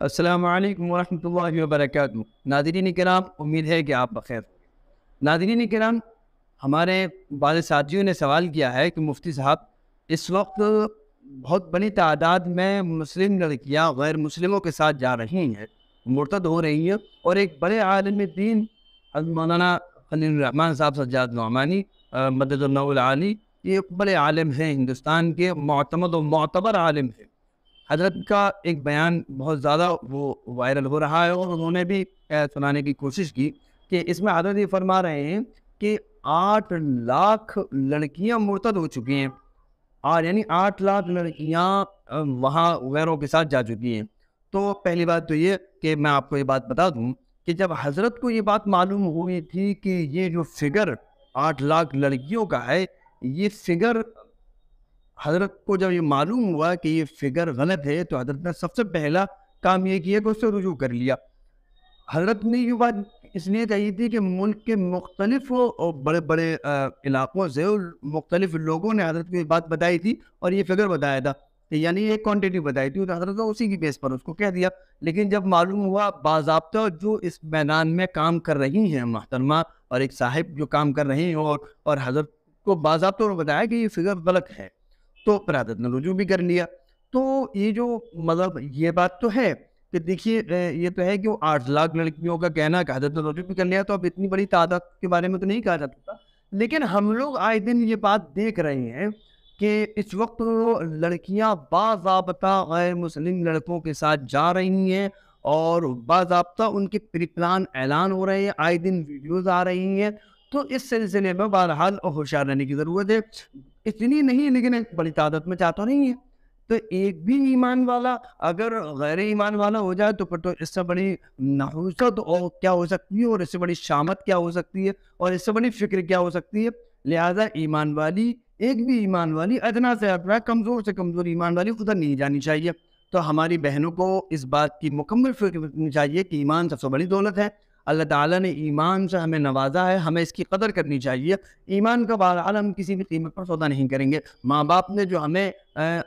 السلام علیکم ورحمۃ اللہ وبرکاتہ۔ ناظرین کرام، امید ہے کہ آپ بخیر۔ ناظرین کرام، ہمارے بعض ساتھیوں نے سوال کیا ہے کہ مفتی صاحب، اس وقت بہت بڑی تعداد میں مسلم لڑکیاں غیر مسلموں کے ساتھ جا رہی ہیں، مرتد ہو رہی ہیں، اور ایک بڑے عالم دین حضرت مولانا خلیل الرحمن صاحب سجاد نعمانی مدد اللہ العالی، یہ ایک بڑے عالم ہیں، ہندوستان کے معتمد و معتبر عالم ہیں۔ حضرت کا ایک بیان بہت زیادہ وہ وائرل ہو رہا ہے، اور انہوں نے بھی سنانے کی کوشش کی کہ اس میں حضرت یہ فرما رہے ہیں کہ 8 لاکھ لڑکیاں مرتد ہو چکی ہیں، اور یعنی 8 لاکھ لڑکیاں وہاں غیروں کے ساتھ جا چکی ہیں۔ تو پہلی بات تو یہ کہ میں آپ کو یہ بات بتا دوں کہ جب حضرت کو یہ بات معلوم ہوئی تھی کہ یہ جو فگر 8 لاکھ لڑکیوں کا ہے، یہ فگر حضرت کو جب یہ معلوم ہوا کہ یہ فگر غلط ہے، تو حضرت نے سب سے پہلا کام یہ کیا کہ اس سے رجوع کر لیا۔ حضرت نے یہ بات اس لیے کہی تھی کہ ملک کے مختلف بڑے بڑے علاقوں سے مختلف لوگوں نے حضرت کو یہ بات بتائی تھی، اور یہ فگر بتایا تھا، یعنی ایک کوانٹٹی بتائی تھی، تو حضرت نے اسی کی بیس پر اس کو کہہ دیا۔ لیکن جب معلوم ہوا باضابطہ جو اس میدان میں کام کر رہی ہیں محترمہ، اور ایک صاحب جو کام کر رہی ہیں، اور حضرت کو باضابطہ نے بتایا کہ یہ فگر غلط ہے، تو پھر حضرت نے رجوع بھی کر لیا۔ تو یہ جو مطلب یہ بات تو ہے کہ دیکھیے، یہ تو ہے کہ وہ 8 لاکھ لڑکیوں کا کہنا کہ حضرت نے رجوع بھی کر لیا، تو اب اتنی بڑی تعداد کے بارے میں تو نہیں کہا جا سکتا، لیکن ہم لوگ آئے دن یہ بات دیکھ رہے ہیں کہ اس وقت لڑکیاں باضابطہ غیر مسلم لڑکوں کے ساتھ جا رہی ہیں، اور باضابطہ ان کے پری پلان اعلان ہو رہے ہیں، آئے دن ویڈیوز آ رہی ہیں۔ تو اس سلسلے میں بہرحال ہوشیار رہنے کی ضرورت ہے۔ اتنی نہیں، لیکن ایک بڑی تعداد میں چاہتا نہیں ہے، تو ایک بھی ایمان والا اگر غیر ایمان والا ہو جائے تو پھر تو اس سے بڑی نحوست اور کیا ہو سکتی ہے، اور اس سے بڑی شامت کیا ہو سکتی ہے، اور اس سے بڑی فکر کیا ہو سکتی ہے۔ لہذا ایمان والی، ایک بھی ایمان والی، ادنا سے ادنا، کمزور سے کمزور ایمان والی ادھر نہیں جانی چاہیے۔ تو ہماری بہنوں کو اس بات کی مکمل فکر رکھنی چاہیے کہ ایمان سب سے بڑی دولت ہے، اللہ تعالیٰ نے ایمان سے ہمیں نوازا ہے، ہمیں اس کی قدر کرنی چاہیے۔ ایمان کا بہرحال ہم کسی بھی قیمت پر سودا نہیں کریں گے۔ ماں باپ نے جو ہمیں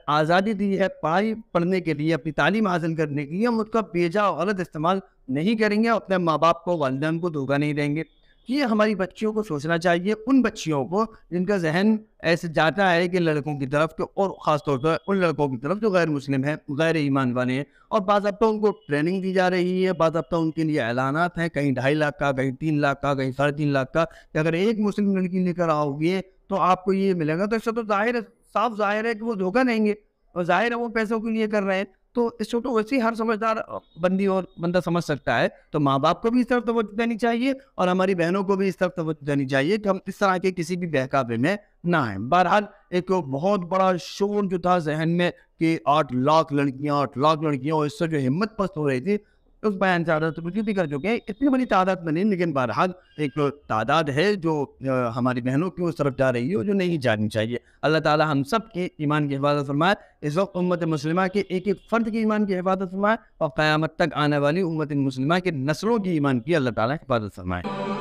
آزادی دی ہے پڑھائی پڑھنے کے لیے، اپنی تعلیم حاصل کرنے کے لیے، ہم اس کا بیجا اور غلط استعمال نہیں کریں گے، اپنے ماں باپ کو، والدین کو دھوکہ نہیں دیں گے۔ یہ ہماری بچیوں کو سوچنا چاہیے، ان بچیوں کو جن کا ذہن ایسے جاتا ہے کہ لڑکوں کی طرف، اور خاص طور پر ان لڑکوں کی طرف جو غیر مسلم ہیں، غیر ایمان والے ہیں، اور باضابطہ ان کو ٹریننگ دی جا رہی ہے، باضابطہ ان کے لیے اعلانات ہیں، کہیں 2.5 لاکھ کا، کہیں 3 لاکھ کا، کہیں 3.5 لاکھ کا، کہ اگر ایک مسلم لڑکی لے کر آؤ گے تو آپ کو یہ ملے گا۔ تو اس سے تو صاف ظاہر ہے کہ وہ دھوکہ دیں گے، اور ظاہر ہے وہ پیسوں کے لیے کر رہے ہیں۔ تو اس سے تو ویسے ہر سمجھدار بندی اور بندہ سمجھ سکتا ہے۔ تو ماں باپ کو بھی اس طرف توجہ دینی چاہیے، اور ہماری بہنوں کو بھی اس طرف توجہ دینی چاہیے کہ ہم اس طرح کے کسی بھی بہکاوے میں نہ آئیں۔ بہرحال ایک بہت بڑا شور جو تھا ذہن میں کہ 8 لاکھ لڑکیاں، 8 لاکھ لڑکیاں، اور اس سے جو ہمت پست ہو رہی تھی، اس بیان سے حضرت رجوع بھی کر چکے ہیں۔ اتنی بڑی تعداد میں نہیں، لیکن بہرحال ایک تعداد ہے جو ہماری بہنوں کی اس طرف جا رہی ہے، اور جو نہیں جانی چاہیے۔ اللہ تعالی ہم سب کے ایمان کی حفاظت فرمائے، اس وقت امت مسلمہ کے ایک ایک فرد کی ایمان کی حفاظت فرمائے، اور قیامت تک آنے والی امت مسلمہ کے نسلوں کی ایمان کی اللہ تعالی حفاظت فرمائے۔